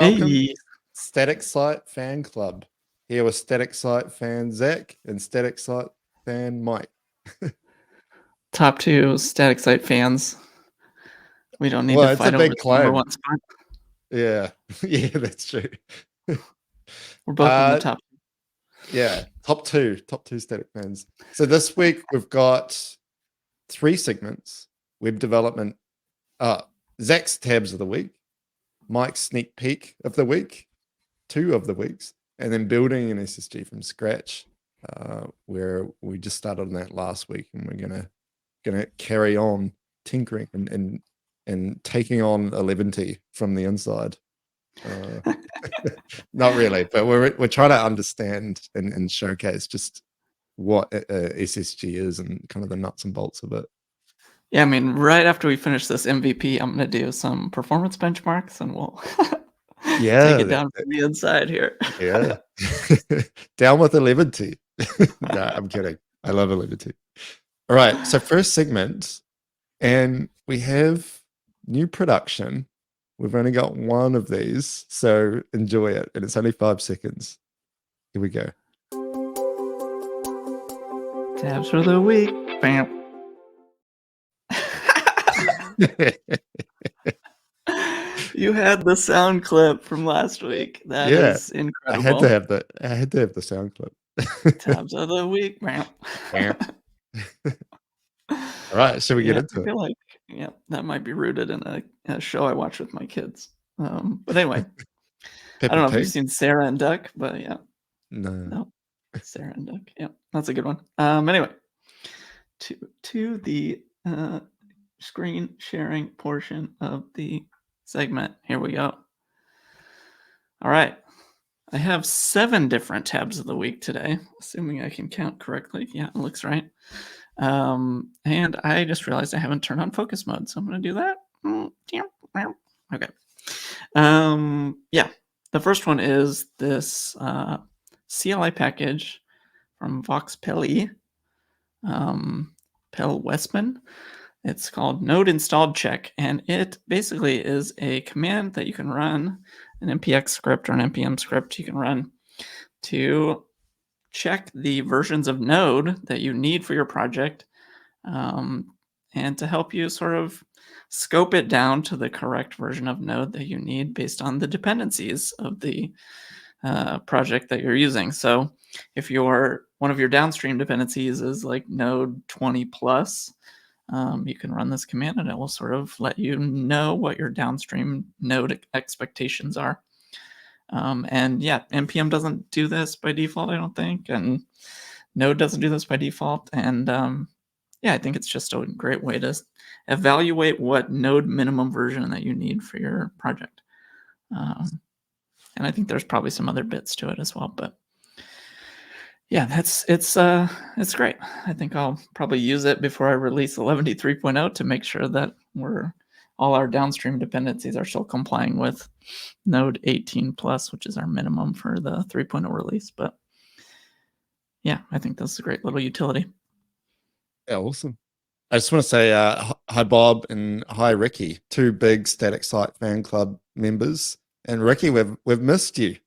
Welcome, Hey, Static Site Fan Club. Here with Static Site fan Zach and Static Site fan Mike. top two static site fans. We don't need to Well, it's a fight over big the number claim. one spot. Yeah, yeah, that's true. We're both in the top. Yeah, top two static fans. So this week we've got 3 segments: web development, Zach's tabs of the week, Mike's sneak peek of the week, 2 of the weeks, and then building an SSG from scratch, where we just started on that last week, and we're gonna carry on tinkering and taking on 11T from the inside. Not really, but we're trying to understand and showcase just what SSG is and kind of the nuts and bolts of it. Yeah, I mean, right after we finish this MVP, I'm going to do some performance benchmarks and we'll take it down from the inside here. Yeah. Down with 11T. No, I'm kidding. I love 11T. All right. So first segment, and we have new production. We've only got one of these, so enjoy it. And it's only 5 seconds. Here we go. Tabs for the week. Bam. You had the sound clip from last week. That is incredible. I had to have the sound clip. Tabs of the week. Bam. All right, so we get into I feel like that might be rooted in a show I watch with my kids. But anyway, I don't know if you've seen Sarah and Duck, but yeah. No. Sarah and Duck. Yeah, that's a good one. Anyway, to the screen sharing portion of the segment. Here we go. All right. I have 7 different tabs of the week today, assuming I can count correctly. Yeah, it looks right. And I just realized I haven't turned on focus mode, so I'm going to do that. Okay. Yeah, the first one is this CLI package from Vox Pelli, Pel Westman. It's called node installed check, and it basically is a command that you can run, an npx script or an npm script you can run to check the versions of Node that you need for your project, and to help you sort of scope it down to the correct version of Node that you need based on the dependencies of the project that you're using. So if one of your downstream dependencies is like Node 20 plus, you can run this command and it will sort of let you know what your downstream Node expectations are. And yeah, npm doesn't do this by default, I don't think, and Node doesn't do this by default. And yeah, I think it's just a great way to evaluate what Node minimum version that you need for your project. And I think there's probably some other bits to it as well, but yeah, it's great. I think I'll probably use it before I release 11D 3.0 to make sure that all our downstream dependencies are still complying with Node 18 plus, which is our minimum for the 3.0 release. But yeah, I think that's a great little utility. Yeah, awesome. I just want to say hi, Bob, and hi, Ricky, 2 big Static Site fan club members. And Ricky, we've missed you.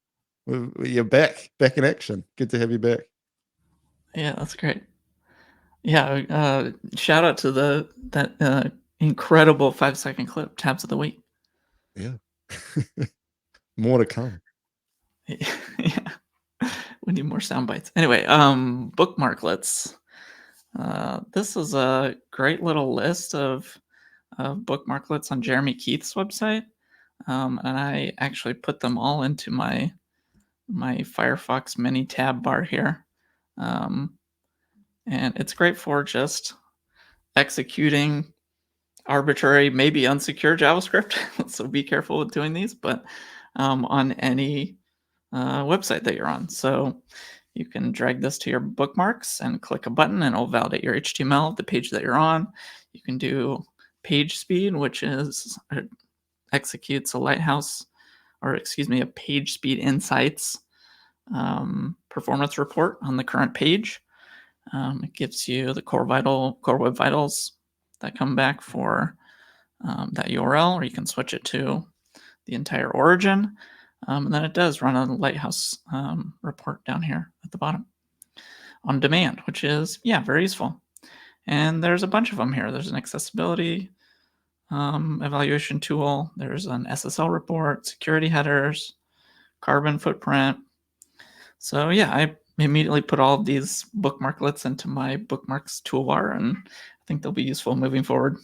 You're back in action. Good to have you back. Yeah, that's great. Yeah, shout out to that incredible 5-second clip, tabs of the week. Yeah. More to come. Yeah. We need more sound bites. Anyway, bookmarklets. This is a great little list of bookmarklets on Jeremy Keith's website. And I actually put them all into my Firefox mini tab bar here. And it's great for just executing arbitrary, maybe unsecure JavaScript. So be careful with doing these, but on any website that you're on. So you can drag this to your bookmarks and click a button and it'll validate your HTML of the page that you're on. You can do page speed, which executes a page speed insights performance report on the current page. It gives you the core web vitals that come back for that URL, or you can switch it to the entire origin. And then it does run a Lighthouse report down here at the bottom on demand, which is, yeah, very useful. And there's a bunch of them here. There's an accessibility evaluation tool. There's an SSL report, security headers, carbon footprint. So yeah, I immediately put all of these bookmarklets into my bookmarks toolbar, and I think they'll be useful moving forward.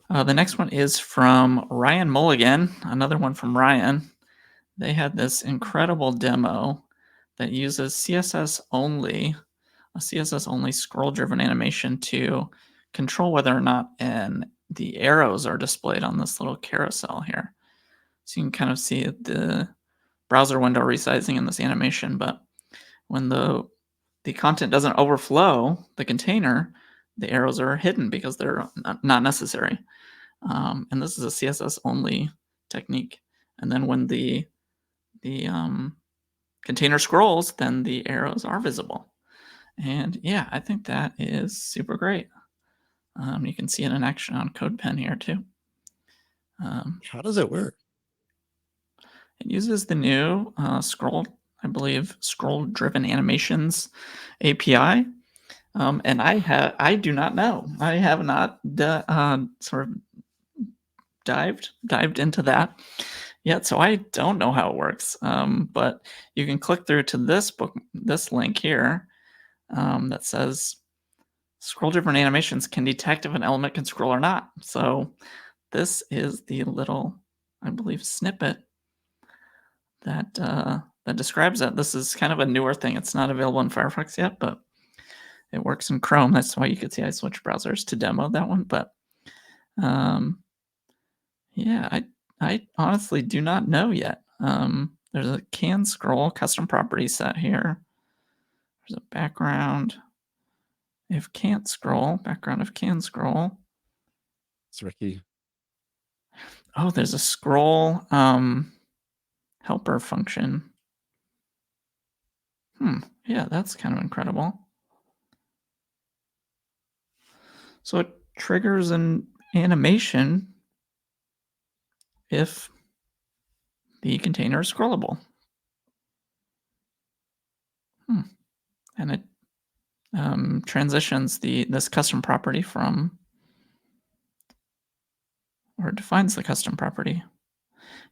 The next one is from Ryan Mulligan, another one from Ryan. They had this incredible demo that uses CSS only, a CSS only scroll driven animation to control whether or not the arrows are displayed on this little carousel here. So you can kind of see the browser window resizing in this animation, but when the content doesn't overflow the container, the arrows are hidden because they're not necessary. And this is a CSS only technique. And then when the container scrolls, then the arrows are visible. And yeah, I think that is super great. You can see it in action on CodePen here too. How does it work? It uses the new scroll driven animations API. And I do not know. I have not sort of dived into that yet, so I don't know how it works. But you can click through to this link here that says scroll-driven animations can detect if an element can scroll or not. So this is the little, I believe, snippet that that describes that. This is kind of a newer thing. It's not available in Firefox yet, but it works in Chrome. That's why you could see I switched browsers to demo that one. But yeah, I honestly do not know yet. There's a can scroll custom property set here. There's a background if can't scroll, background if can scroll. It's Ricky. Oh, there's a scroll helper function. Yeah, that's kind of incredible. So it triggers an animation if the container is scrollable. And it transitions this custom property from, or it defines the custom property.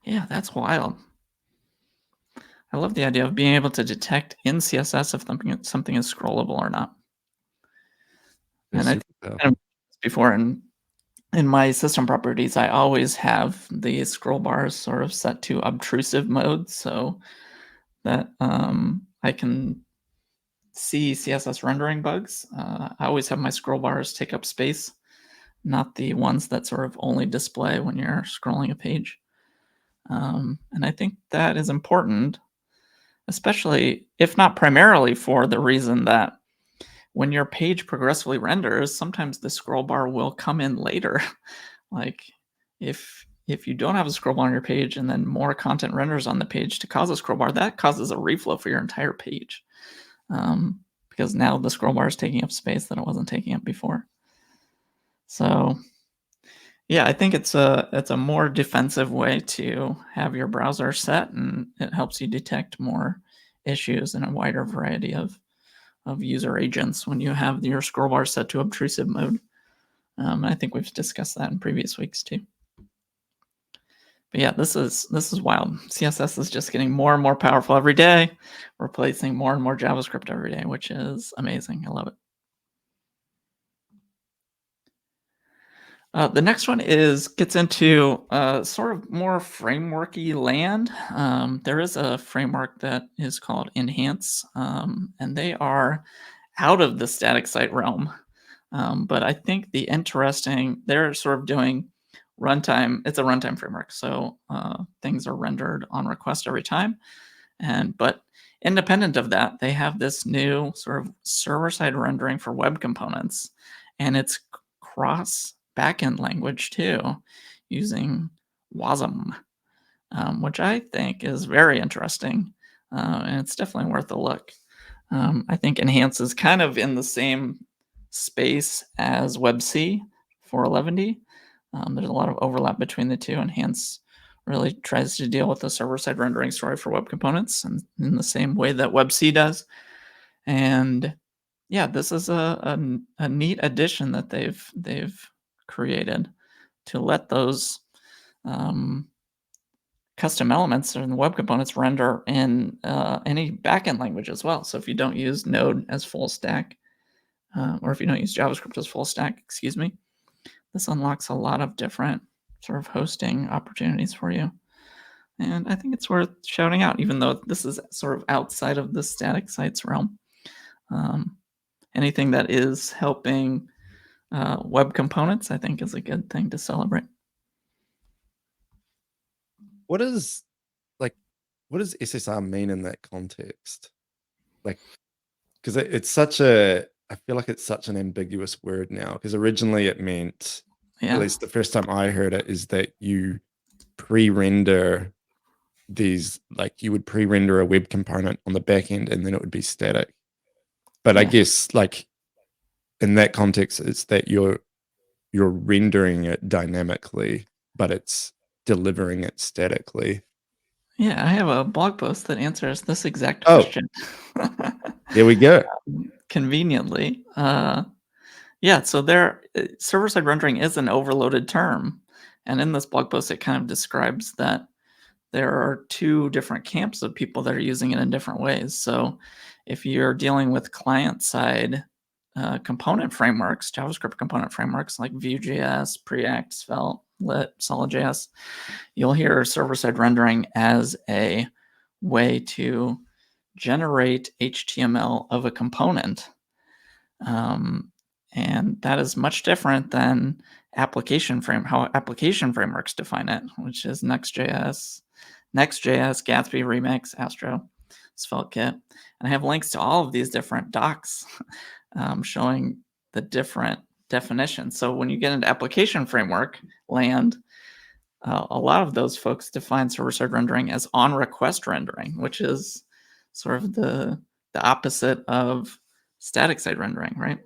Yeah, that's wild. I love the idea of being able to detect in CSS if something is scrollable or not. And I think kind of before in my system properties, I always have the scroll bars sort of set to obtrusive mode so that I can see CSS rendering bugs. I always have my scroll bars take up space, not the ones that sort of only display when you're scrolling a page. And I think that is important, especially if not primarily for the reason that when your page progressively renders, sometimes the scroll bar will come in later. Like if you don't have a scroll bar on your page and then more content renders on the page to cause a scroll bar, that causes a reflow for your entire page. Because now the scroll bar is taking up space that it wasn't taking up before. So yeah, I think it's a more defensive way to have your browser set, and it helps you detect more issues in a wider variety of user agents when you have your scroll bar set to obtrusive mode. I think we've discussed that in previous weeks too. But yeah, this is wild. CSS is just getting more and more powerful every day, replacing more and more JavaScript every day, which is amazing. I love it. The next one gets into sort of more frameworky land. There is a framework that is called Enhance, and they are out of the static site realm. But I think they're sort of doing runtime. It's a runtime framework, so things are rendered on request every time. But independent of that, they have this new sort of server-side rendering for web components, and it's cross backend language too, using WASM, which I think is very interesting, and it's definitely worth a look. I think Enhance is kind of in the same space as WebC 411D, There's a lot of overlap between the two, and hence really tries to deal with the server-side rendering story for web components and in the same way that WebC does. And yeah, this is a neat addition that they've created to let those custom elements and web components render in any backend language as well. So if you don't use Node as full stack, or if you don't use JavaScript as full stack, excuse me, this unlocks a lot of different sort of hosting opportunities for you. And I think it's worth shouting out, even though this is sort of outside of the static sites realm. Anything that is helping web components, I think, is a good thing to celebrate. What does SSR mean in that context? Like, because it's such a, I feel like it's such an ambiguous word now. Because originally it meant, Yeah. at least the first time I heard it, is that you pre-render these, like you would pre-render a web component on the back end and then it would be static. But I Yeah. guess like in that context, it's that you're rendering it dynamically, but it's delivering it statically. Yeah, I have a blog post that answers this exact Oh. question. There we go. Conveniently. Yeah, so there, server-side rendering is an overloaded term. And in this blog post, it kind of describes that there are two different camps of people that are using it in different ways. So if you're dealing with client-side component frameworks, JavaScript component frameworks like Vue.js, Preact, Svelte, Lit, Solid.js, you'll hear server-side rendering as a way to generate HTML of a component. And that is much different than how application frameworks define it, which is Next.js, Gatsby, Remix, Astro, SvelteKit. And I have links to all of these different docs showing the different definitions. So when you get into application framework land, a lot of those folks define server-side rendering as on-request rendering, which is sort of the opposite of static-side rendering, right?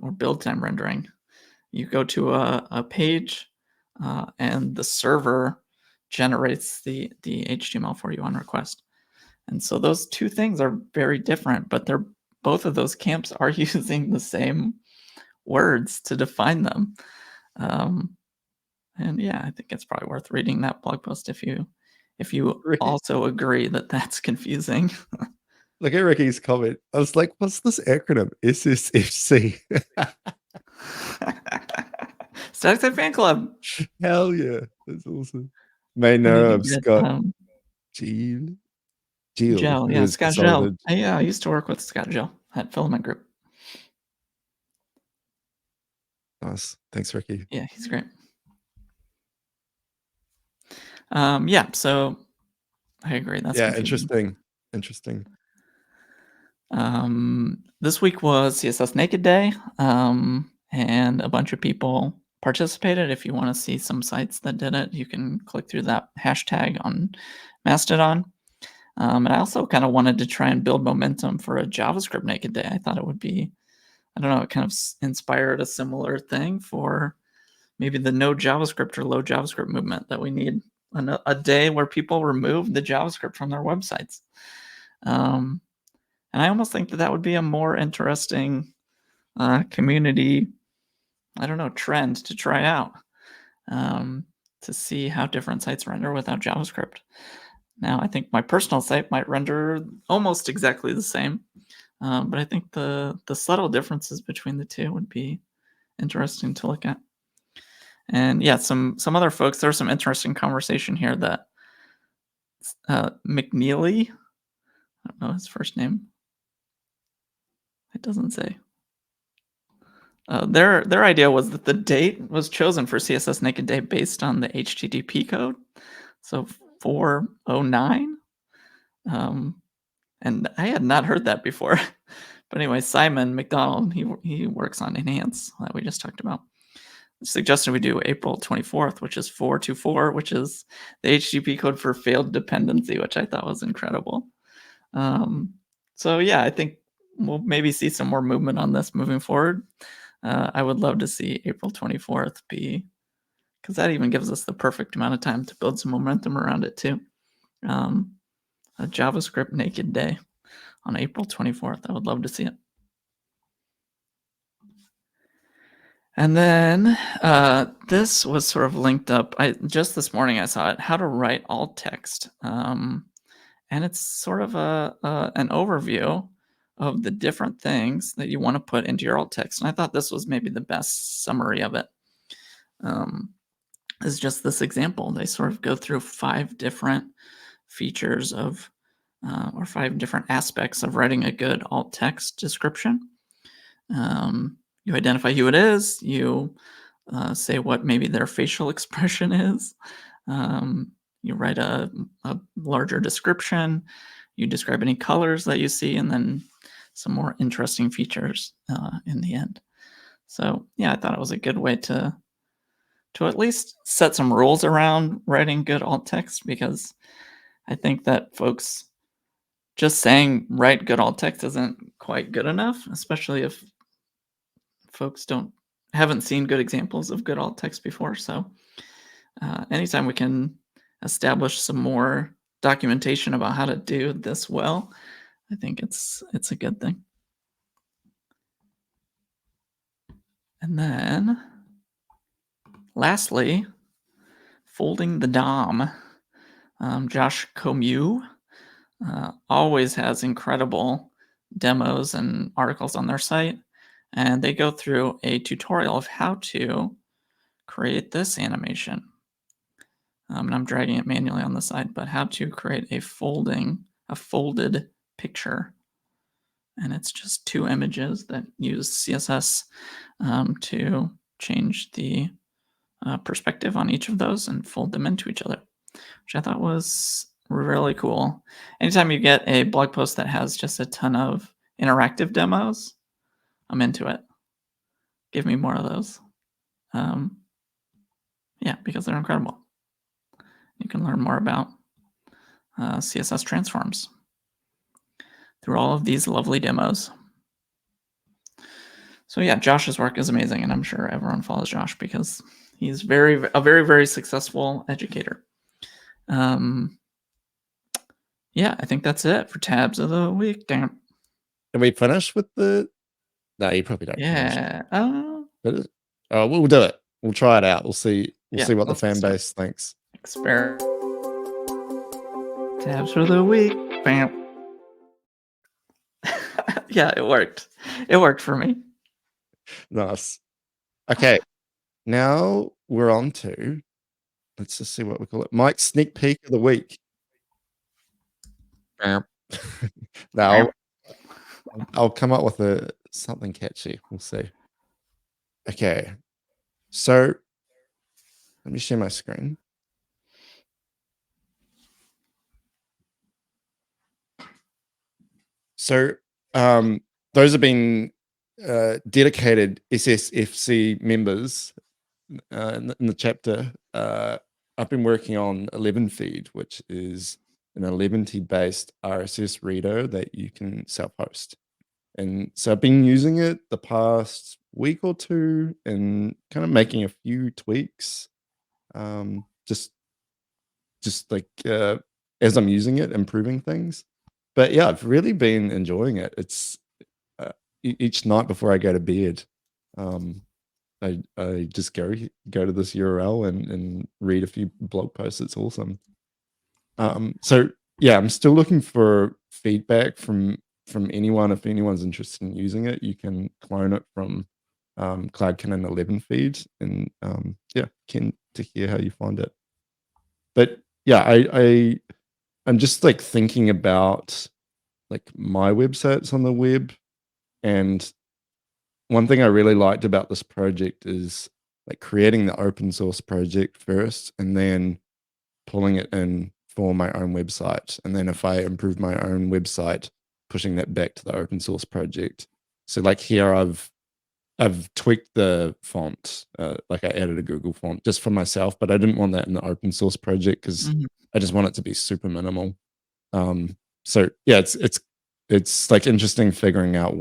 Or build-time rendering. You go to a page, and the server generates the HTML for you on request. And so those two things are very different, but both of those camps are using the same words to define them. And yeah, I think it's probably worth reading that blog post if you also agree that that's confusing. Look at Ricky's comment. I was like, what's this acronym? SSFC. Static Site Fan Club. Hell yeah. That's awesome. May know of Scott Gel. Yeah, Scott Gel. I used to work with Scott Gel at Filament Group. Nice. Thanks, Ricky. Yeah, he's great. Yeah, so I agree. That's confusing. Interesting. This week was CSS Naked Day, and a bunch of people participated. If you want to see some sites that did it, you can click through that hashtag on Mastodon. And I also kind of wanted to try and build momentum for a JavaScript Naked Day. I thought it would be, I don't know, it kind of inspired a similar thing for maybe the no JavaScript or low JavaScript movement that we need a day where people remove the JavaScript from their websites. And I almost think that would be a more interesting community, I don't know, trend to try out, to see how different sites render without JavaScript. Now, I think my personal site might render almost exactly the same, but I think the subtle differences between the two would be interesting to look at. And yeah, some other folks, there's some interesting conversation here that McNeely, I don't know his first name. It doesn't say. Their idea was that the date was chosen for CSS Naked Day based on the HTTP code, so 409. And I had not heard that before. But anyway, Simon McDonald, he works on Enhance that we just talked about, suggested we do April 24th, which is 424, which is the HTTP code for failed dependency, which I thought was incredible. So yeah, I think we'll maybe see some more movement on this moving forward. I would love to see April 24th be because that even gives us the perfect amount of time to build some momentum around it too. A JavaScript naked day on April 24th. I would love to see it. And then this was sort of linked up. Just this morning I saw it. How to write alt text, and it's sort of an overview of the different things that you want to put into your alt text. And I thought this was maybe the best summary of it. Is just this example. They sort of go through 5 different features of, or 5 different aspects of writing a good alt text description. You identify who it is. You say what maybe their facial expression is. You write a larger description. You describe any colors that you see, and then some more interesting features in the end. So yeah, I thought it was a good way to at least set some rules around writing good alt text, because I think that folks just saying write good alt text isn't quite good enough, especially if folks haven't seen good examples of good alt text before. So anytime we can establish some more documentation about how to do this well, I think it's a good thing. And then lastly, folding the DOM. Josh Comeau always has incredible demos and articles on their site, and they go through a tutorial of how to create this animation. And I'm dragging it manually on the side, but how to create a folded picture. And it's just 2 images that use CSS to change the perspective on each of those and fold them into each other, which I thought was really cool. Anytime you get a blog post that has just a ton of interactive demos, I'm into it. Give me more of those. Yeah, because they're incredible. You can learn more about CSS transforms through all of these lovely demos. So yeah, Josh's work is amazing, and I'm sure everyone follows Josh because he's a very successful educator. Yeah, I think that's it for tabs of the week. Damn. Can we finish with the? No, you probably don't. Yeah. But we'll do it. We'll try it out. We'll see. We'll see what the fan base thinks. Experiment. Tabs for the week. Bam. Yeah, it worked. It worked for me. Nice. Okay. Now we're on to, let's just see what we call it. Mike's sneak peek of the week. Now I'll come up with something catchy. We'll see. Okay. So let me share my screen. So those have been dedicated SSFC members in the chapter. I've been working on 11feed, which is an 11t based RSS reader that you can self-host. And so I've been using it the past week or two and kind of making a few tweaks, just like as I'm using it, improving things. But yeah, I've really been enjoying it. It's each night before I go to bed, I just go to this URL and read a few blog posts. It's awesome. So yeah, I'm still looking for feedback from anyone. If anyone's interested in using it, you can clone it from Cloud Cannon 11 feed, and yeah, keen to hear how you find it. But yeah, I'm just like thinking about like my websites on the web, and one thing I really liked about this project is like creating the open source project first and then pulling it in for my own website. And then if I improve my own website, pushing that back to the open source project. So like here I've tweaked the font, like I added a Google font just for myself, but I didn't want that in the open source project because I just want it to be super minimal. So yeah, it's like interesting figuring out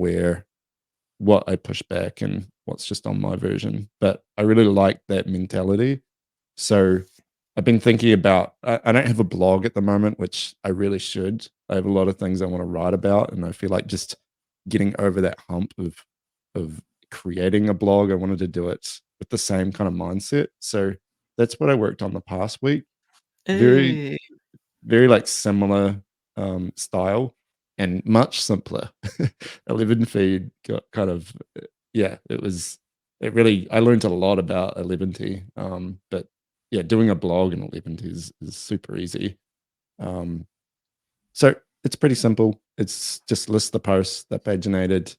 what I push back and what's just on my version. But I really like that mentality. So I've been thinking about, I don't have a blog at the moment, which I really should. I have a lot of things I want to write about, and I feel like just getting over that hump of creating a blog. I wanted to do it with the same kind of mindset. So that's what I worked on the past week. Very, Hey, very like similar style and much simpler. 11 feed got kind of yeah, it really I learned a lot about 11T. But yeah, doing a blog in 11T is super easy. Um, so it's pretty simple. It's just list the posts that paginated.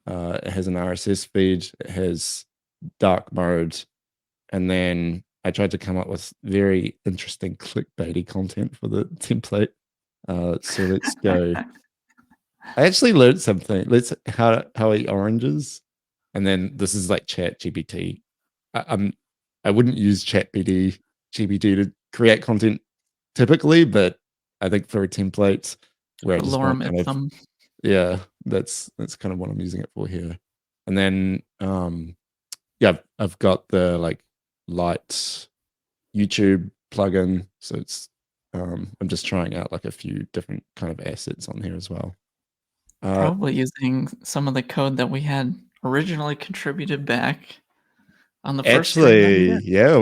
It has an RSS feed. It has dark mode, and then I tried to come up with very interesting clickbaity content for the template. So let's go. I actually learned something. Let's how I eat oranges, and then this is like Chat GPT. I'm I wouldn't use Chat GPT to create content typically, but I think for a template where I for just want lorem kind of ipsum. yeah, that's kind of what I'm using it for here. And then yeah, I've got the like light YouTube plugin, so it's I'm just trying out like a few different kind of assets on here as well. Uh, Probably using some of the code that we had originally contributed back on the first stream that we Actually, did. yeah,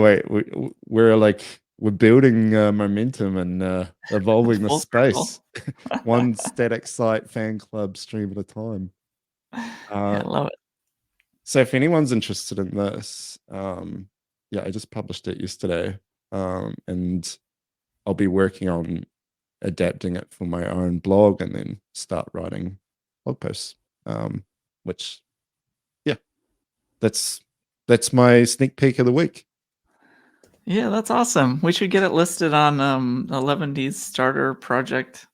we're like we're building momentum and It's evolving the full circle. space, one static site fan club stream at a time. Yeah, Uh, I love it. so if anyone's interested in this, yeah, I just published it yesterday, and I'll be working on adapting it for my own blog and then start writing blog posts. Which yeah, that's that's my sneak peek of the week. Yeah, that's awesome. We should get it listed on 11D's starter project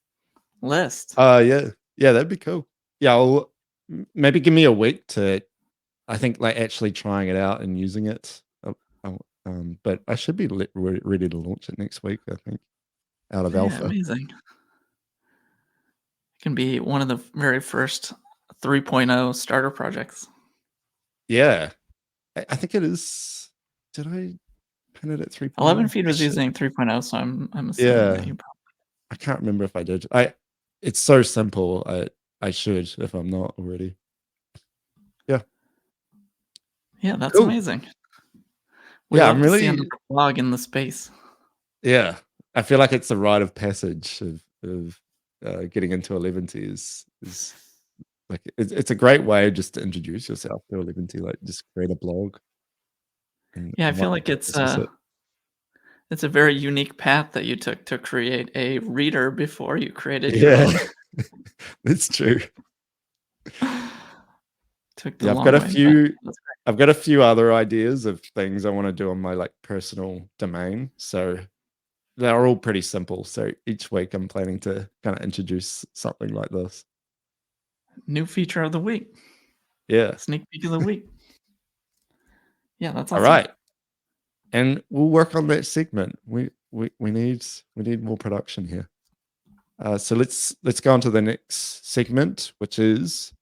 list. Yeah, yeah, that'd be cool. Yeah, I'll maybe give me a week to, I think, like actually trying it out and using it. But I should be ready to launch it next week. I think out of Yeah, alpha. amazing. It can be one of the very first 3.0 starter projects. Yeah, I think it is. Did I pin it at 11 3.0? feed I was should. using 3.0, so I'm assuming that Yeah, you probably. I can't remember if I did. It's so simple. I should if I'm not already. Yeah, Yeah, that's cool. amazing. We Yeah, love I'm to see really. another blog in the space. Yeah, I feel like it's a rite of passage of getting into 11T is like it's a great way just to introduce yourself to 11T. Like just create a blog Yeah, I and feel what like happens with it. it's a very unique path that you took to create a reader before you created your Yeah, own. it's true. Took the Yeah, long way, but that's great. I've got a few other ideas of things I want to do on my like personal domain. So they're all pretty simple. So each week I'm planning to kind of introduce something like this. New feature of the week, Yeah. sneak peek of the week. Yeah, that's All awesome. right. And we'll work on that segment. We need more production here. So let's go on to the next segment, which is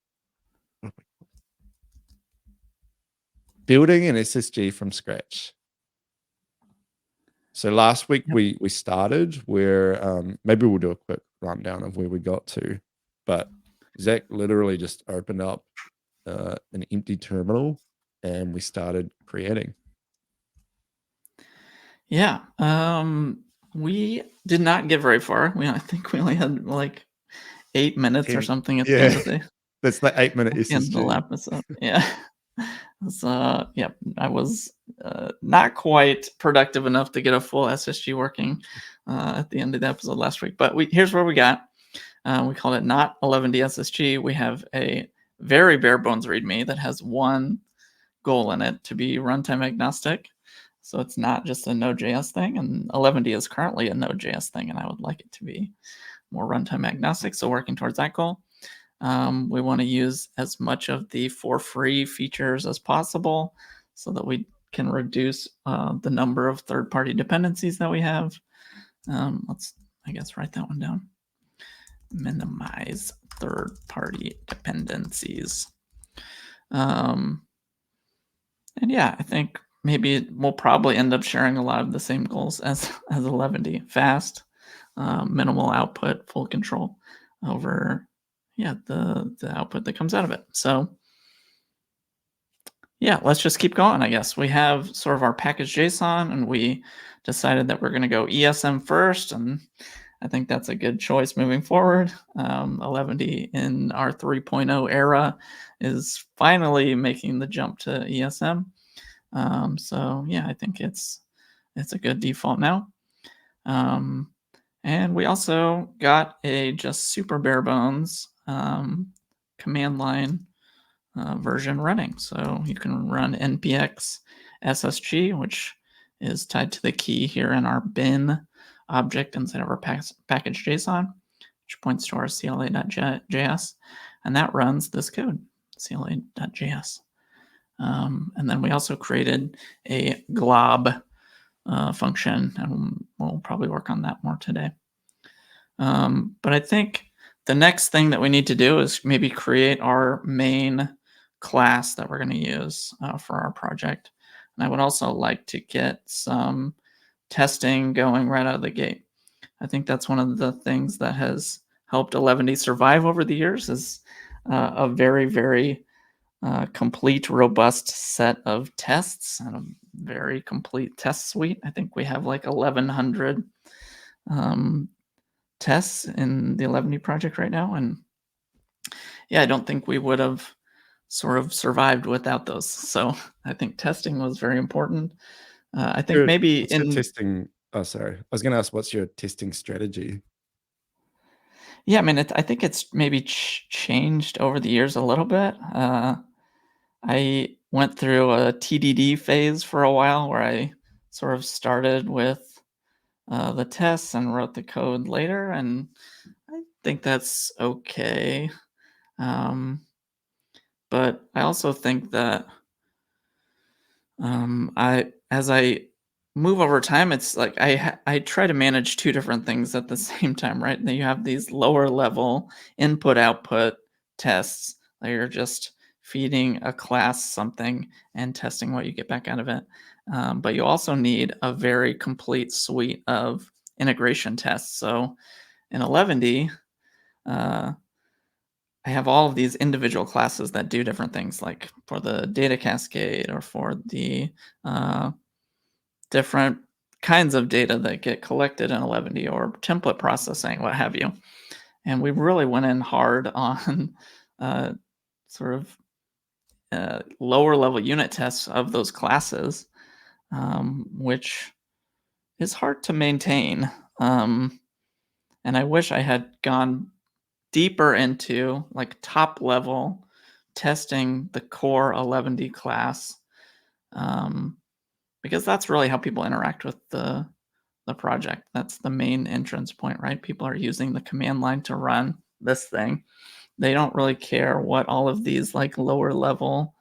building an SSG from scratch. So last week Yep. we started where maybe we'll do a quick rundown of where we got to, but Zach literally just opened up an empty terminal and we started creating. Yeah, we did not get very far. I think we only had, like, 8 minutes or 10, something at the end yeah, of the that's the 8-minute whole SSG. episode. Yeah. So, yeah, I was, not quite productive enough to get a full SSG working, at the end of the episode last week, but here's where we got. We called it not 11D SSG. We have a very bare bones README that has one goal in it to be runtime agnostic. So it's not just a Node.js thing, and 11D is currently a Node.js thing, and I would like it to be more runtime agnostic. So working towards that goal. We want to use as much of the for free features as possible so that we can reduce the number of third-party dependencies that we have. Let's, I guess, write that one down. Minimize third-party dependencies. And yeah, I think maybe we'll probably end up sharing a lot of the same goals as 11D. Fast, minimal output, full control over, yeah, the output that comes out of it. So yeah, let's just keep going, I guess. We have sort of our package JSON, and we decided that we're going to go ESM first, and I think that's a good choice moving forward. 11D in our 3.0 era is finally making the jump to ESM. So yeah, I think it's a good default now. And we also got a just super bare bones command line version running. So you can run npx SSG, which is tied to the key here in our bin object inside of our package JSON, which points to our cla.js, and that runs this code, cla.js. And then we also created a glob function, and we'll probably work on that more today. But I think the next thing that we need to do is maybe create our main class that we're going to use for our project. And I would also like to get some testing going right out of the gate. I think that's one of the things that has helped 11D survive over the years is a very, very complete, robust set of tests and a very complete test suite. I think we have like 1,100 tests in the 11D project right now. And yeah, I don't think we would have sort of survived without those. So I think testing was very important. I think maybe What's your testing? Oh, sorry. I was going to ask, what's your testing strategy? yeah, I mean, I think it's maybe changed over the years a little bit. I went through a TDD phase for a while where I sort of started with the tests and wrote the code later, and I think that's okay. But I also think that as I move over time, it's like I try to manage two different things at the same time, right? And then you have these lower level input output tests that you're just feeding a class something and testing what you get back out of it. But you also need a very complete suite of integration tests. So in 11D, uh, I have all of these individual classes that do different things, like for the data cascade or for the uh, different kinds of data that get collected in 11D or template processing, what have you. And we really went in hard on uh, sort of lower level unit tests of those classes, which is hard to maintain. And I wish I had gone deeper into like top level testing the core 11D class, um, because that's really how people interact with the project. That's the main entrance point, right? People are using the command line to run this thing. They don't really care what all of these like lower level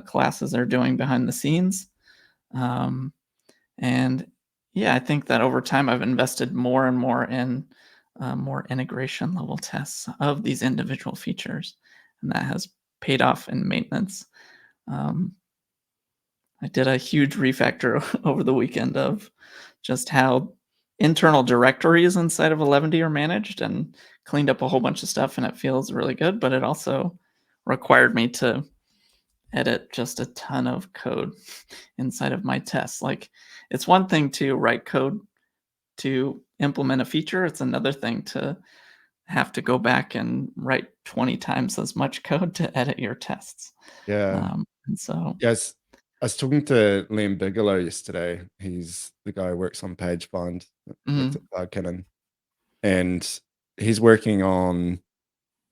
classes are doing behind the scenes. Um, and yeah, I think that over time I've invested more and more in more integration level tests of these individual features, and that has paid off in maintenance. Um, I did a huge refactor over the weekend of just how internal directories inside of 11D are managed and cleaned up a whole bunch of stuff, and it feels really good, but it also required me to edit just a ton of code inside of my tests. Like, it's one thing to write code to implement a feature, it's another thing to have to go back and write 20 times as much code to edit your tests. Yeah. And so, Yes. I was talking to Liam Bigelow yesterday. He's the guy who works on PageFind, works mhm, at Cloud Cannon, and he's working on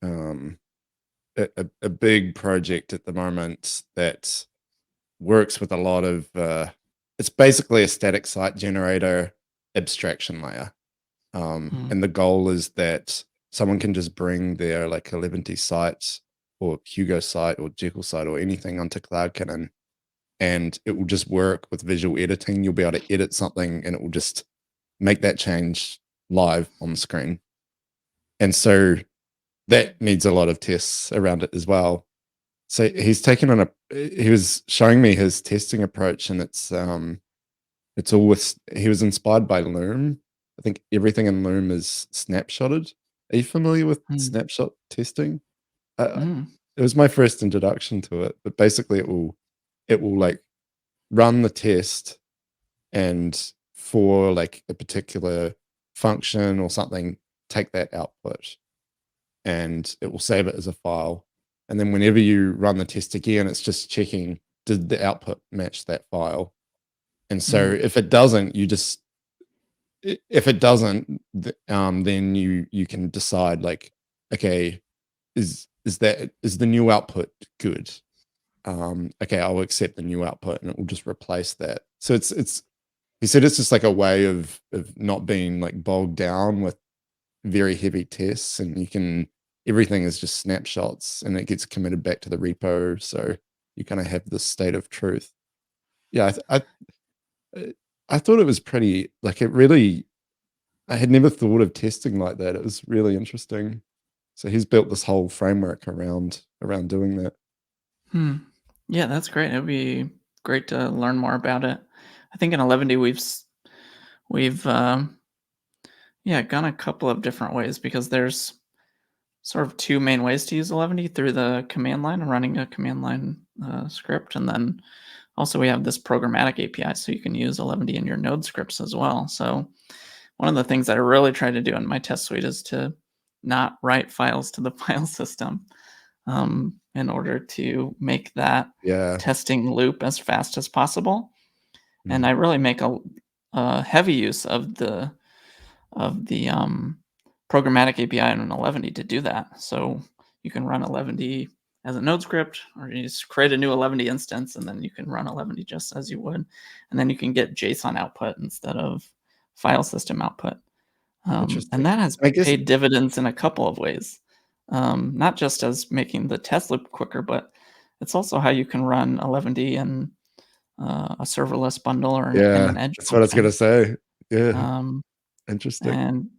um, a big project at the moment that works with a lot of. It's basically a static site generator abstraction layer, mhm, and the goal is that someone can just bring their like 11T sites or Hugo site or Jekyll site or anything onto Cloud Cannon, and it will just work with visual editing. You'll be able to edit something and it will just make that change live on the screen. And so that needs a lot of tests around it as well. So he's taken on he was showing me his testing approach, and it's all with, he was inspired by Loom. I think everything in Loom is snapshotted. Are you familiar with Mm, snapshot testing? mm, It was my first introduction to it, but basically it will like run the test, and for like a particular function or something, take that output, and it will save it as a file. And then whenever you run the test again, it's just checking, did the output match that file? And so mm, if it doesn't, you just, if it doesn't, then you can decide like, okay, is the new output good? Okay, I'll accept the new output, and it will just replace that. So it's he said it's just like a way of not being like bogged down with very heavy tests, and you can, everything is just snapshots, and it gets committed back to the repo, so you kind of have this state of truth. Yeah, I thought it was pretty, like, it really, I had never thought of testing like that. It was really interesting. So he's built this whole framework around doing that. hmm. Yeah, that's great. It'd be great to learn more about it. I think in 11D we've yeah, gone a couple of different ways because there's sort of two main ways to use 11D through the command line and running a command line script, and then also we have this programmatic API, so you can use 11D in your node scripts as well. So one of the things that I really try to do in my test suite is to not write files to the file system in order to make that Yeah. testing loop as fast as possible. And Mm. I really make a heavy use of the programmatic API on an 11D to do that. So you can run 11D as a node script, or you just create a new 11D instance, and then you can run 11D just as you would, and then you can get JSON output instead of file system output. And Interesting. that has I guess, paid dividends in a couple of ways. Not just as making the test loop quicker, but it's also how you can run 11D in a serverless bundle or in yeah, an edge that's what I was gonna function. say. Yeah, Um, interesting. and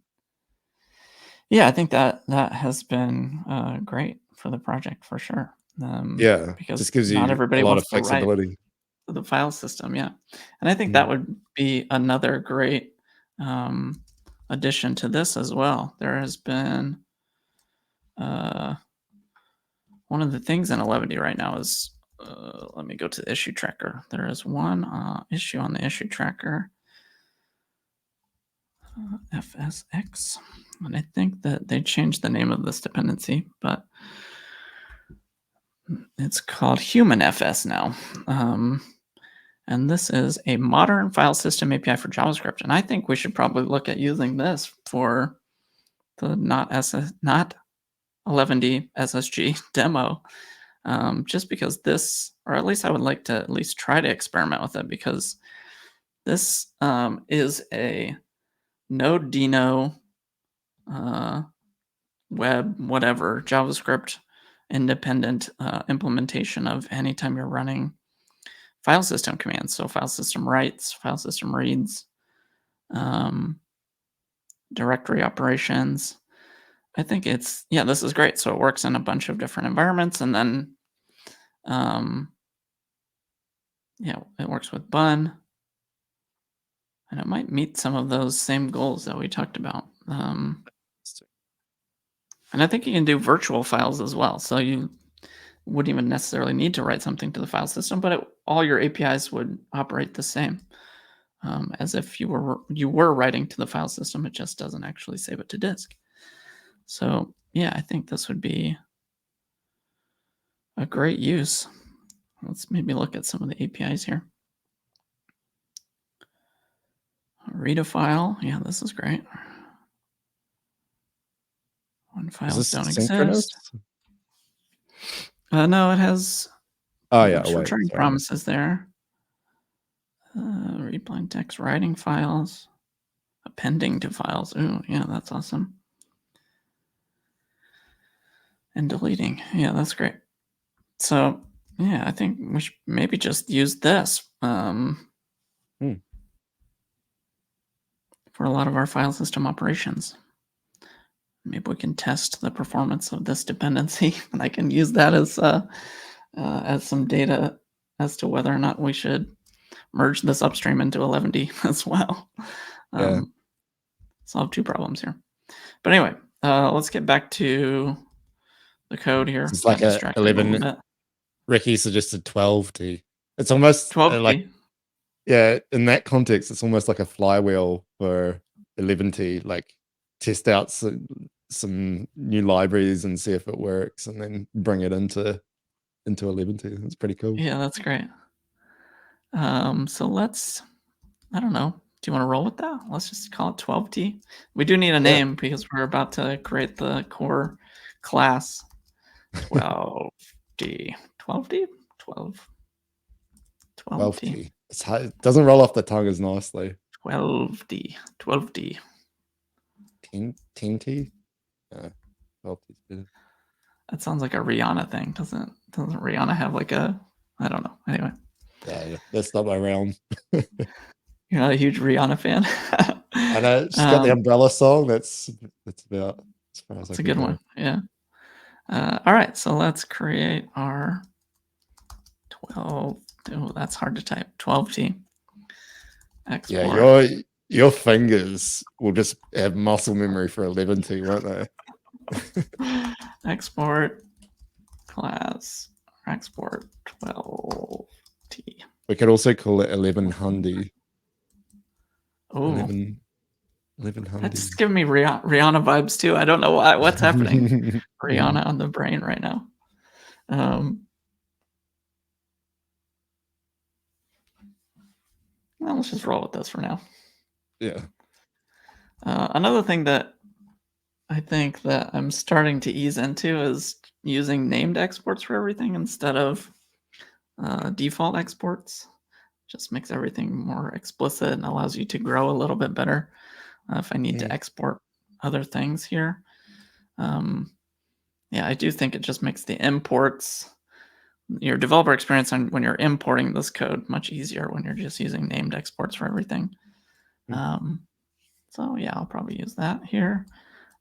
yeah, I think that that has been great for the project for sure. Yeah, Because just gives not you a everybody lot wants of to write flexibility. to the file system. Yeah, and I think that Mm. would be another great um, addition to this as well. There has been uh, one of the things in 11D right now is let me go to the issue tracker. There is one issue on the issue tracker, FSX, and I think that they changed the name of this dependency, but it's called Human FS now. Um, and this is a modern file system API for JavaScript. And I think we should probably look at using this for the not 11D SSG demo, just because this, or at least I would like to at least try to experiment with it, because this is a Node Deno uh, web whatever JavaScript independent implementation of anytime you're running file system commands. So file system writes, file system reads, um, directory operations. I think it's, yeah, this is great. So it works in a bunch of different environments, and then um, yeah, it works with Bun, and it might meet some of those same goals that we talked about. And I think you can do virtual files as well. So you wouldn't even necessarily need to write something to the file system, but all your APIs would operate the same. As if you were writing to the file system. It just doesn't actually save it to disk. So yeah, I think this would be a great use. Let's maybe look at some of the APIs here. Read a file. Yeah, this is great. When Is files this don't synchronous? exist. No, it has Oh, yeah, oh, short wait, term sorry. promises there. Read plain text, writing files, appending to files. Ooh, yeah, that's awesome. And deleting. Yeah, that's great. So yeah, I think we should maybe just use this Hmm, for a lot of our file system operations. Maybe we can test the performance of this dependency, and I can use that as as some data as to whether or not we should merge this upstream into 11D as well. Yeah. So I'll have two problems here. But anyway, let's get back to the code here. It's like a 11. Ricky suggested 12T. It's almost 12D. like, yeah, in that context, it's almost like a flywheel for 11T. Like test out some new libraries and see if it works, and then bring it into 11T. That's pretty cool. Yeah, that's great. So let's, I don't know. Do you want to roll with that? Let's just call it 12T. We do need a name because we're about to create the core class. 12D. 12D? 12T. It's hard. It doesn't roll off the tongue as nicely. 12D. 12D. 10T? 12T is better. That sounds like a Rihanna thing. Doesn't Rihanna have like a, I don't know. Anyway. Yeah, that's not my realm. You're not a huge Rihanna fan? I know. She's got the Umbrella song. That's about as far as That's a good one. Yeah. All right. So let's create our 12. Oh, that's hard to type. 12T. Export. Yeah, your fingers will just have muscle memory for 11T, won't they? Export class. Export 12T. We could also call it 1100. Oh, 1100. That's giving me Rihanna vibes too. I don't know why. What's happening? Rihanna on the brain right now. Well, let's just roll with this for now. Yeah. Another thing that I think that I'm starting to ease into is using named exports for everything instead of default exports. Just makes everything more explicit and allows you to grow a little bit better if I need to export other things here. Yeah, I do think it just makes the imports, your developer experience when you're importing this code much easier when you're just using named exports for everything. So yeah, I'll probably use that here.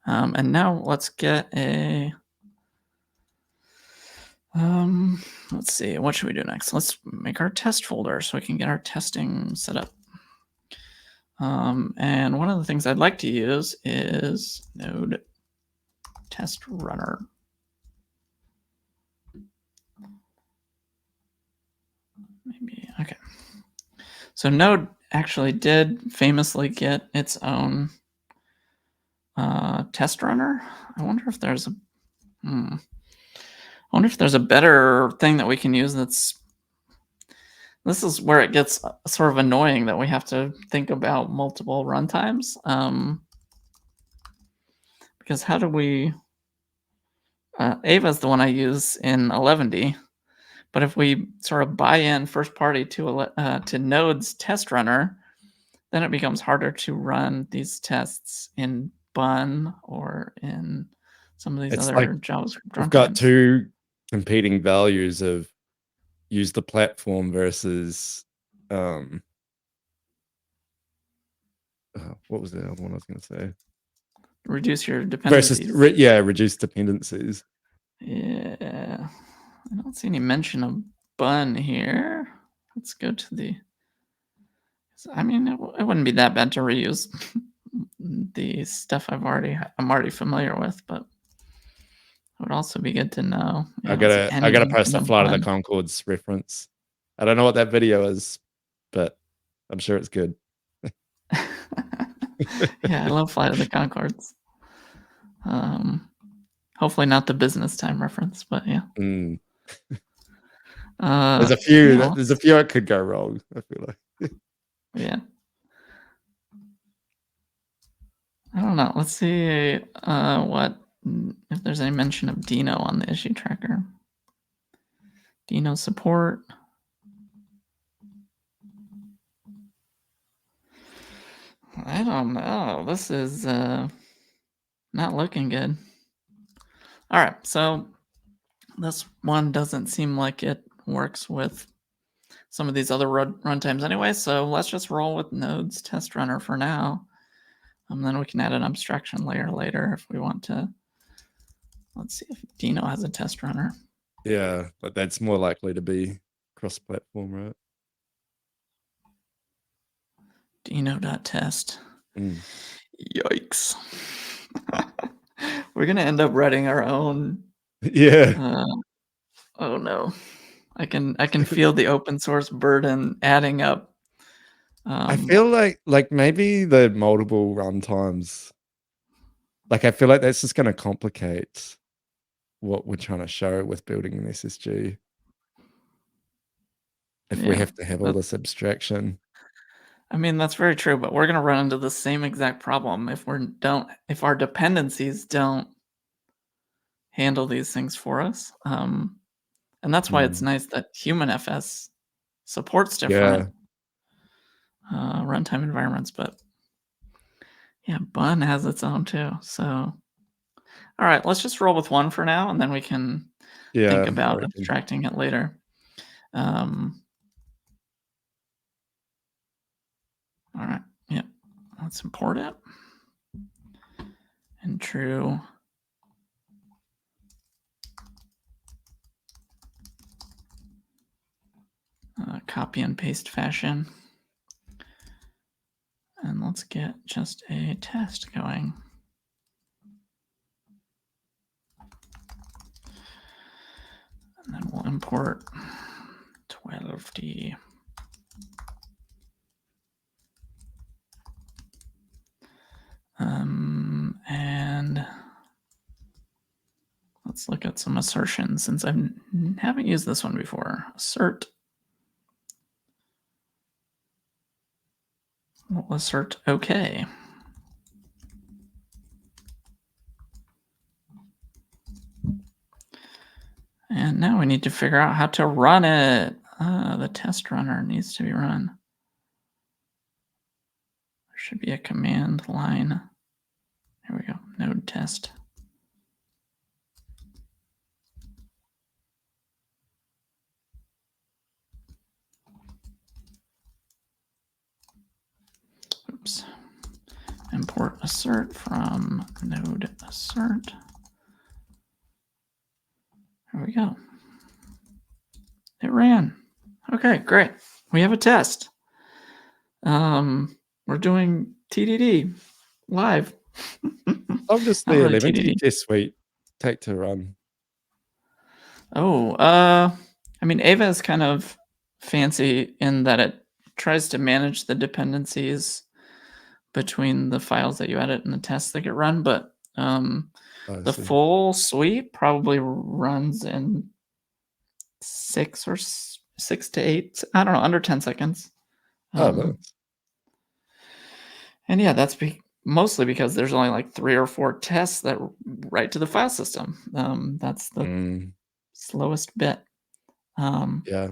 And now let's get a, let's see, what should we do next? Let's make our test folder so we can get our testing set up. And one of the things I'd like to use is node test runner. Maybe, okay. So Node actually did famously get its own test runner. I wonder if there's a, I wonder if there's a better thing that we can use that's, this is where it gets sort of annoying that we have to think about multiple runtimes. Because how do we, Ava is the one I use in 11D. But if we sort of buy in first party to Node's test runner, then it becomes harder to run these tests in Bun or in some of these other JavaScript runtimes. We've got two competing values of use the platform versus what was the other one I was going to say? Reduce your dependencies. Versus, reduce dependencies. Yeah. I don't see any mention of Bun here. Let's go to the, I mean, it wouldn't be that bad to reuse the stuff I'm already familiar with, but it would also be good to know. I gotta post a Flight of the Conchords reference. I don't know what that video is, but I'm sure it's good. Yeah, I love Flight of the Conchords. Hopefully not the business time reference, but yeah. There's a few. There's a few that could go wrong, I feel like. Yeah. I don't know. Let's see what if there's any mention of Dino on the issue tracker. Dino support. I don't know. This is not looking good. All right, so this one doesn't seem like it works with some of these other runtimes anyway, so let's just roll with Node's test runner for now. And then we can add an abstraction layer later if we want to. Let's see if Dino has a test runner. Yeah, but that's more likely to be cross-platform, right? Dino.test. Mm. Yikes. We're gonna end up writing our own. Yeah. Oh no. I can feel the open source burden adding up. I feel like maybe the multiple runtimes, like, I feel like that's just gonna complicate what we're trying to show with building an SSG if we Yeah, have to have all that, this abstraction. I mean, that's very true, but we're gonna run into the same exact problem if our dependencies don't handle these things for us. And that's why it's Mm. nice that human FS supports different Yeah. runtime environments, but yeah, Bun has its own too. So, all right, let's just roll with one for now, and then we can think Yeah, I about reckon. abstracting it later. Um, all right, yeah, let's import it. In true copy and paste fashion. And let's get just a test going. And then we'll import 12D. And let's look at some assertions since I haven't used this one before. Assert. We'll assert OK. And now we need to figure out how to run it. The test runner needs to be run. There should be a command line. There we go. Node test. Oops. Import assert from node assert. There we go. It ran. Okay, great. We have a test. We're doing TDD live. How does Not the really 11T TDD. test suite take to run? Oh, I mean, Ava is kind of fancy in that it tries to manage the dependencies between the files that you edit and the tests that get run, but I the see. full suite probably runs in 6 to 8, I don't know, under 10 seconds. Oh, Um, nice. and yeah, that's mostly because there's only like 3 or 4 tests that write to the file system. That's the Mm, slowest bit. Um, yeah.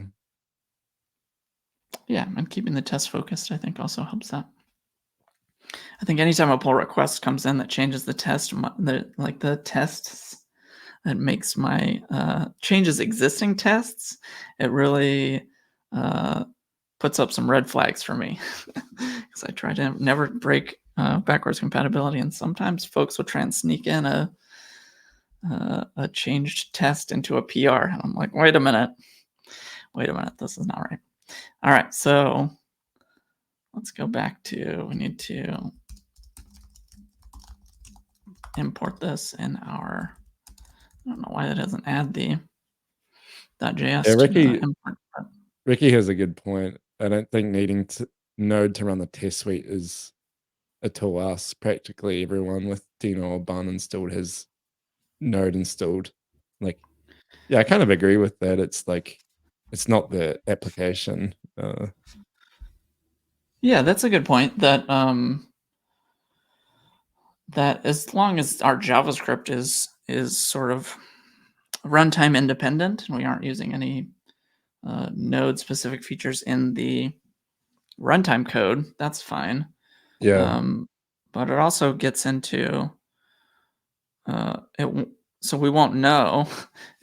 yeah, and keeping the test focused, I think, also helps that. I think anytime a pull request comes in that changes the test, the tests that makes my changes existing tests, it really puts up some red flags for me because I try to never break backwards compatibility, and sometimes folks will try and sneak in a changed test into a PR, and I'm like, wait a minute, this is not right. All right, so let's go back to, we need to import this in our, I don't know why that doesn't add the Yeah, .js to the Ricky import part. Ricky has a good point. I don't think needing to Node to run the test suite is a to us. Practically everyone with Dino or Bun installed has Node installed. Like, yeah, I kind of agree with that. It's like, it's not the application. Yeah, that's a good point. That as long as our JavaScript is sort of runtime independent, and we aren't using any node specific features in the runtime code, that's fine. Yeah, Um, but it also gets into so we won't know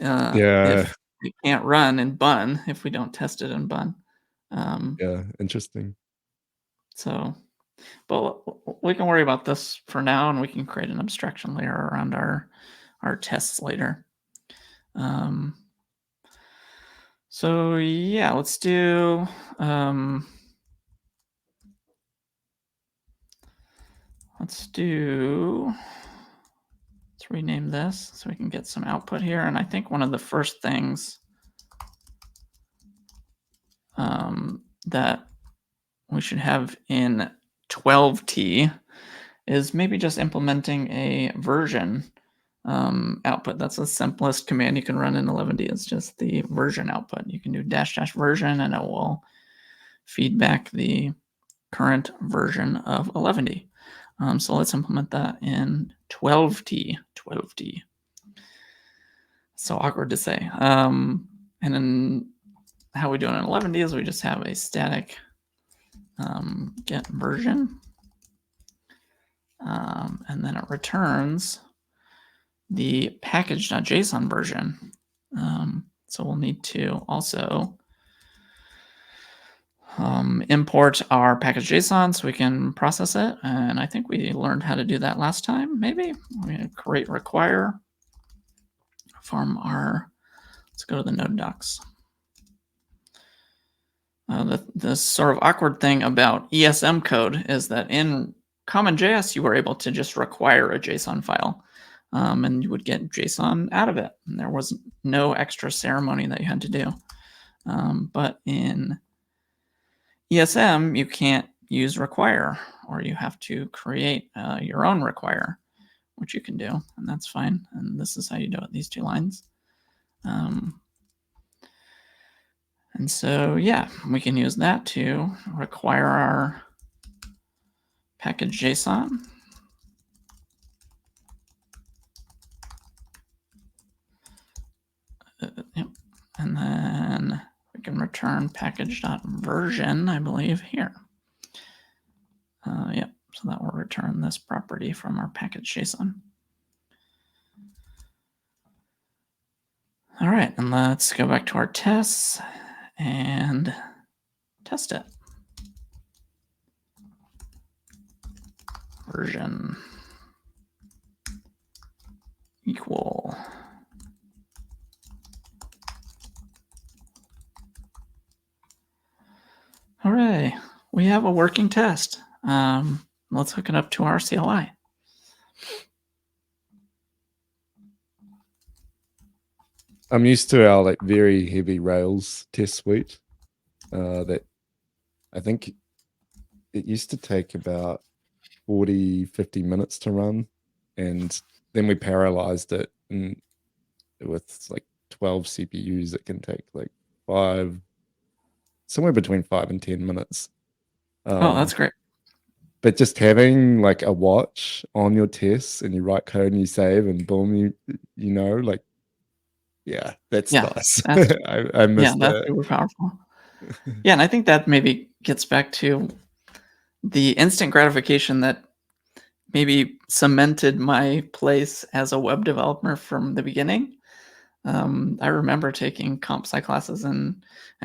yeah, if it can't run in Bun if we don't test it in Bun. Um, yeah. Interesting. so, but we can worry about this for now, and we can create an abstraction layer around our tests later. Um, So yeah, let's do let's rename this so we can get some output here. And I think one of the first things that we should have in 12T is maybe just implementing a version output. That's the simplest command you can run in 11D. It's just the version output. You can do -- version and it will feed back the current version of 11D. So let's implement that in 12T. 12T. So awkward to say. And then how we do it in 11D is we just have a static get version. And then it returns the package.json version. So we'll need to also import our package.json so we can process it. And I think we learned how to do that last time, maybe. We're going to create require from our, let's go to the node docs. The sort of awkward thing about ESM code is that in CommonJS, you were able to just require a JSON file. And you would get JSON out of it. And there was no extra ceremony that you had to do. But in ESM, you can't use require, or you have to create your own require, which you can do, and that's fine. And this is how you do it, these 2 lines. And so, yeah, we can use that to require our package JSON. Yep. And then we can return package.version, I believe, here. Yep. So that will return this property from our package JSON. All right, and let's go back to our tests and test it. Version equal. All right, we have a working test. Let's hook it up to our CLI. I'm used to our like very heavy Rails test suite. That I think it used to take about 40-50 minutes to run, and then we parallelized it, and with like 12 CPUs it can take like somewhere between 5 and 10 minutes. Oh, that's great. But just having like a watch on your tests and you write code and you save and boom, you know, like, yeah, that's nice. I miss that's that. super powerful. Yeah, and I think that maybe gets back to the instant gratification that maybe cemented my place as a web developer from the beginning. I remember taking comp sci classes in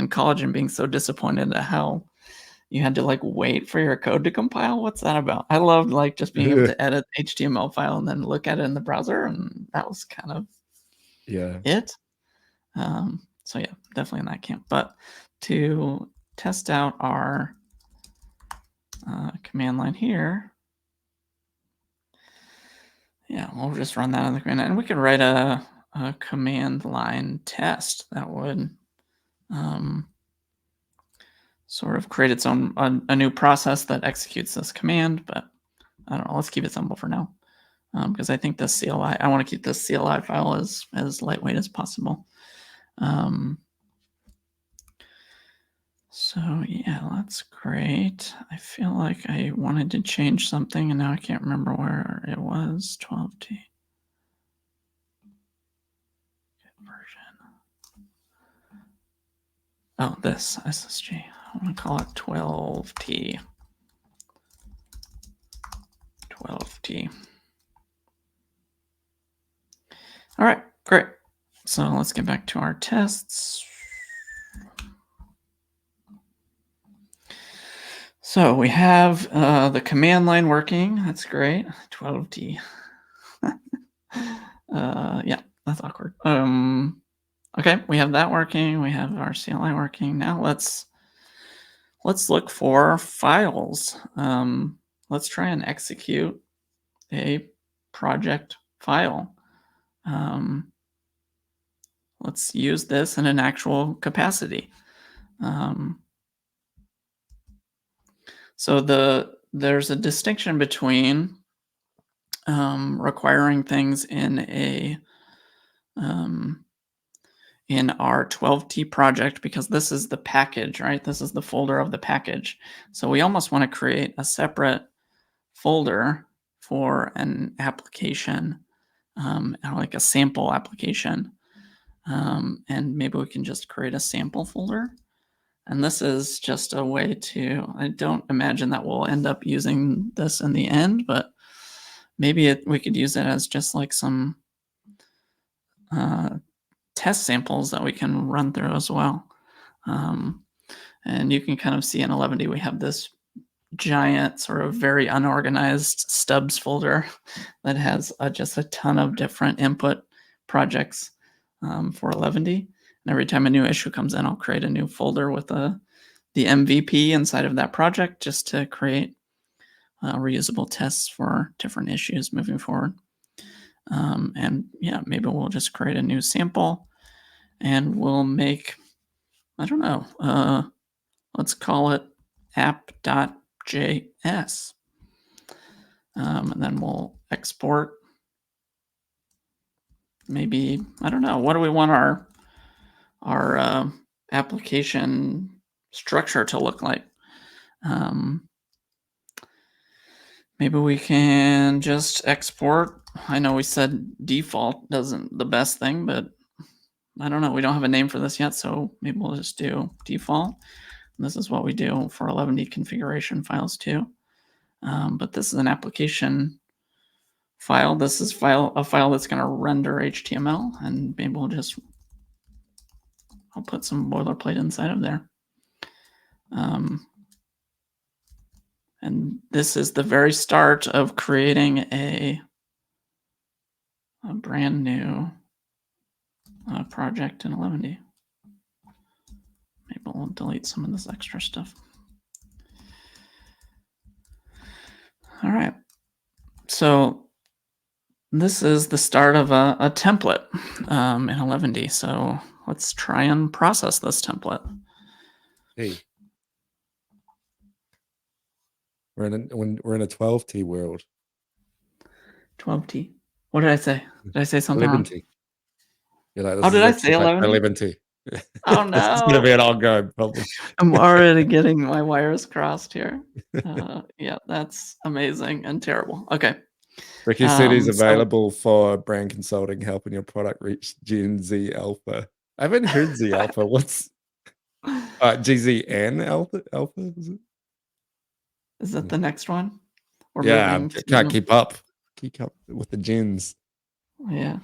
college and being so disappointed at how you had to like wait for your code to compile. What's that about? I loved like just being able to edit HTML file and then look at it in the browser, and that was kind of it. So yeah, definitely in that camp. But to test out our command line here, yeah, we'll just run that on the command line, and we can write a command line test that would sort of create its own a new process that executes this command. But I don't know. Let's keep it simple for now, because I think this CLI. I want to keep this CLI file as lightweight as possible. So yeah, that's great. I feel like I wanted to change something, and now I can't remember where it was. 12T. Oh, this SSG. I want to call it 12T. 12T. All right, great. So let's get back to our tests. So we have the command line working. That's great. 12T. Yeah, that's awkward. Okay, we have that working. We have our CLI working. Now let's look for files. Let's try and execute a project file. Let's use this in an actual capacity. So there's a distinction between requiring things in our 12T project, because this is the package, right? This is the folder of the package. So we almost want to create a separate folder for an application, like a sample application. And maybe we can just create a sample folder. And this is just a way to, I don't imagine that we'll end up using this in the end, but maybe we could use it as just like some test samples that we can run through as well. And you can kind of see in 11D, we have this giant sort of very unorganized stubs folder that has just a ton of different input projects for 11D. And every time a new issue comes in, I'll create a new folder with the MVP inside of that project just to create reusable tests for different issues moving forward. And yeah, maybe we'll just create a new sample and we'll make, I don't know, let's call it app.js. And then we'll export. Maybe, I don't know, what do we want our application structure to look like? Maybe we can just export. I know we said default doesn't the best thing, but I don't know. We don't have a name for this yet, so maybe we'll just do default. And this is what we do for 11D configuration files too. But this is an application file. This is a file that's going to render HTML, and maybe I'll put some boilerplate inside of there. And this is the very start of creating a brand new project in 11D. Maybe we'll delete some of this extra stuff. All right. So this is the start of a template in 11D. So let's try and process this template. Hey, we're in a 12T world. 12T. What did I say? Did I say something wrong? 11T. You're like, Oh, did I say 11T? 11T. Oh This is going to no. be an ongoing problem. I'm already getting my wires crossed here. Yeah, that's amazing and terrible. Okay. Ricky said he's available for brand consulting, helping your product reach Gen Z Alpha. I haven't heard Z Alpha. What's GZN Alpha? Alpha is it? Is that the next one? Yeah, can't keep up. Keep up with the gens. Yeah.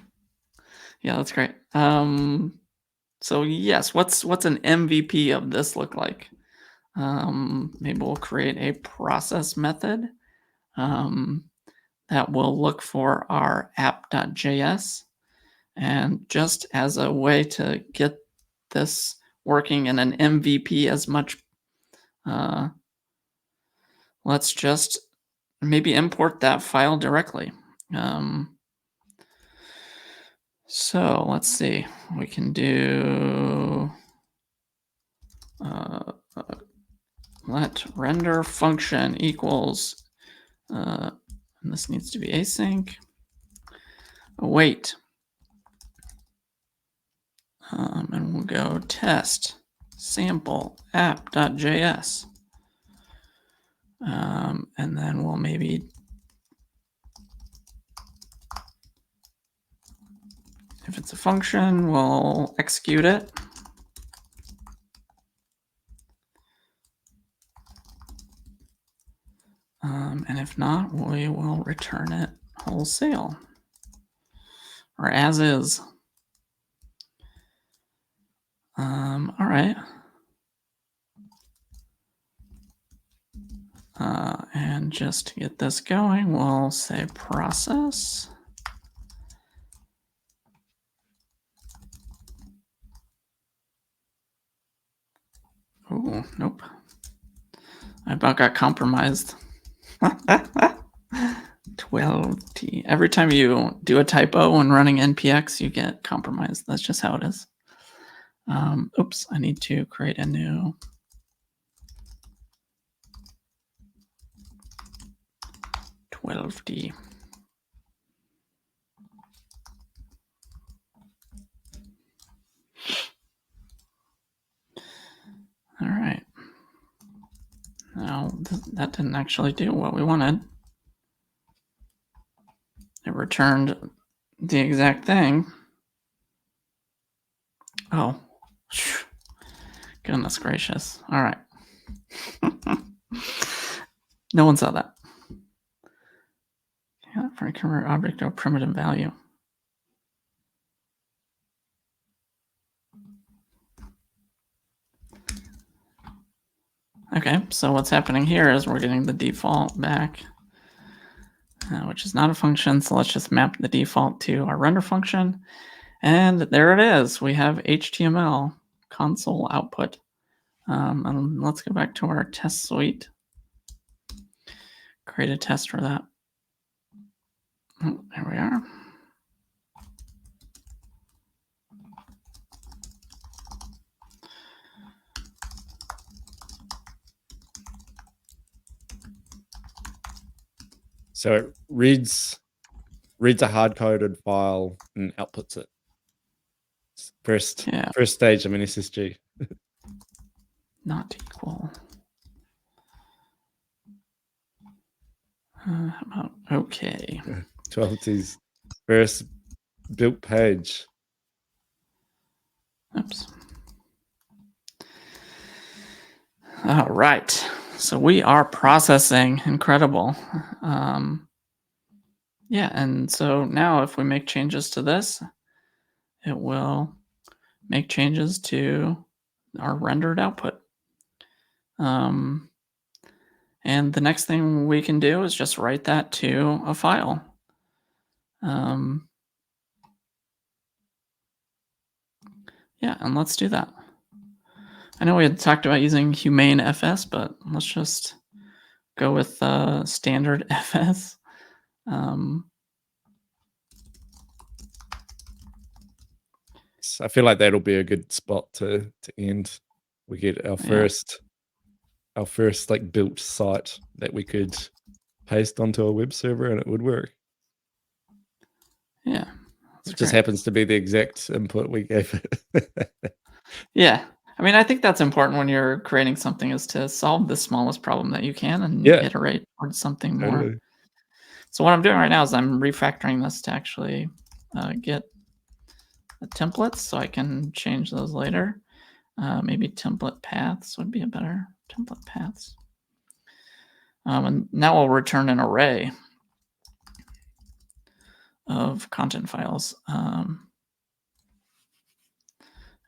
Yeah, that's great. So yes, what's an MVP of this look like? Maybe we'll create a process method that will look for our app.js. And just as a way to get this working in an MVP as much, let's just maybe import that file directly. So let's see, we can do let render function equals, and this needs to be async, await. And we'll go test sample app.js. And then we'll maybe, if it's a function, we'll execute it. And if not, we will return it wholesale or as is. All right. And just to get this going, we'll say process. Oh, nope. I about got compromised. 12T. Every time you do a typo when running npx, you get compromised. That's just how it is. Oops, I need to create a new 12D. All right. Now, that didn't actually do what we wanted. It returned the exact thing. Oh, goodness gracious. All right. No one saw that. Yeah, for a convert object to a primitive value. Okay, so what's happening here is we're getting the default back, which is not a function. So let's just map the default to our render function. And there it is. We have HTML console output. And let's go back to our test suite. Create a test for that. Oh, there we are. So it reads a hard-coded file and outputs it. First stage of an SSG. Not equal. How about okay? 12T's first built page. Oops. All right. So we are processing. Incredible. Yeah, and so now if we make changes to this, it will make changes to our rendered output. And the next thing we can do is just write that to a file. Yeah, and let's do that. I know we had talked about using humane FS, but let's just go with standard FS. I feel like that'll be a good spot to end. We get our first like built site that we could paste onto a web server and it would work. Yeah. It just happens to be the exact input we gave it. Yeah. I mean, I think that's important when you're creating something, is to solve the smallest problem that you can and iterate towards something more. So what I'm doing right now is I'm refactoring this to actually get the templates so I can change those later. Maybe template paths would be a better template paths. And now we'll return an array of content files.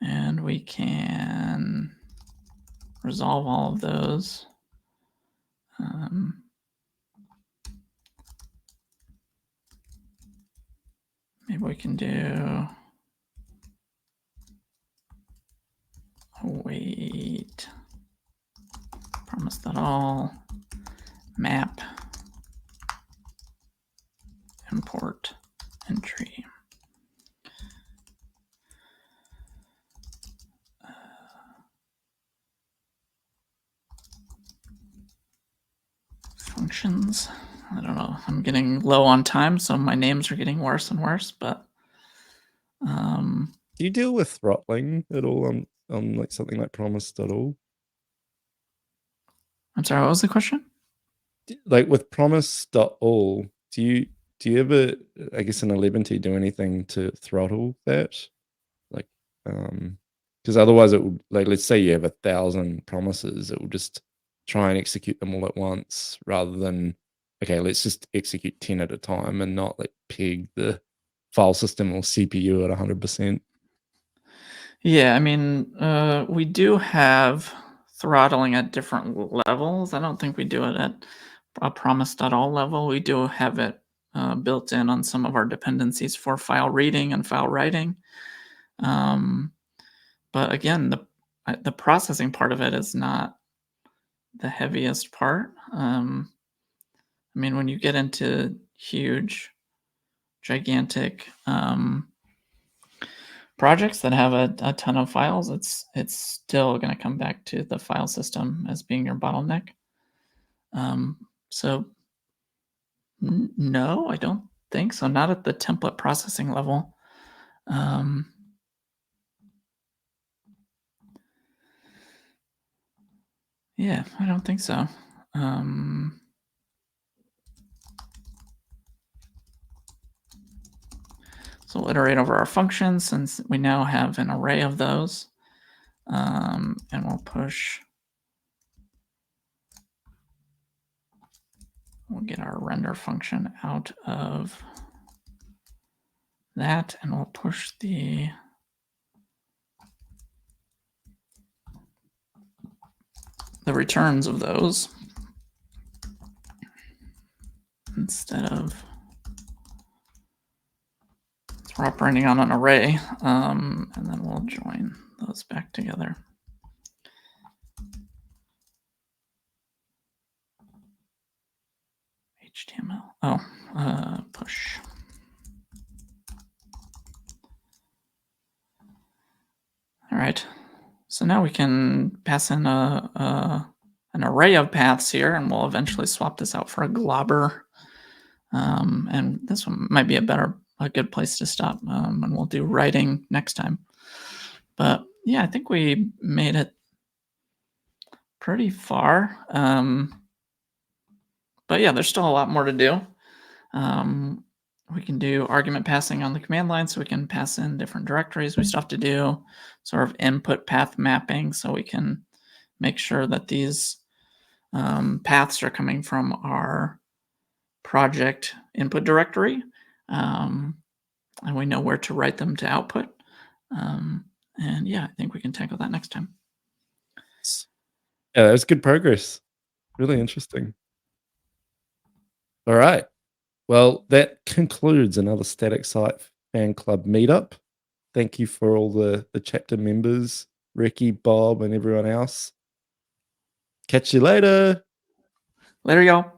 And we can resolve all of those. Maybe we can do await promise that all map import entry. Functions. I don't know. I'm getting low on time, so my names are getting worse and worse. But do you deal with throttling at all on like something like promise.all? I'm sorry, what was the question? Like with promise.all, do you ever, I guess in 11T, do anything to throttle that? Like, because otherwise it would, like, let's say you have 1,000 promises, it will just try and execute them all at once rather than, okay, let's just execute 10 at a time and not like peg the file system or CPU at 100%. Yeah, I mean, we do have throttling at different levels. I don't think we do it at a promise.all level. We do have it built in on some of our dependencies for file reading and file writing. But again, the processing part of it is not the heaviest part. I mean, when you get into huge, gigantic projects that have a ton of files, it's still going to come back to the file system as being your bottleneck. So no, I don't think so. Not at the template processing level. Yeah, I don't think so. So we'll iterate over our functions since we now have an array of those. And we'll push. We'll get our render function out of that, and we'll push the returns of those instead of we're operating on an array, and then we'll join those back together. HTML. Oh, push. All right. So now we can pass in an array of paths here, and we'll eventually swap this out for a globber. And this one might be a good place to stop, and we'll do writing next time. But yeah, I think we made it pretty far. But yeah, there's still a lot more to do. We can do argument passing on the command line, so we can pass in different directories. We still have to do sort of input path mapping, so we can make sure that these paths are coming from our project input directory, and we know where to write them to output. And yeah, I think we can tackle that next time. Yeah, that was good progress. Really interesting. All right. Well, that concludes another Static Site Fan Club meetup. Thank you for all the chapter members, Ricky, Bob, and everyone else. Catch you later. Later, y'all.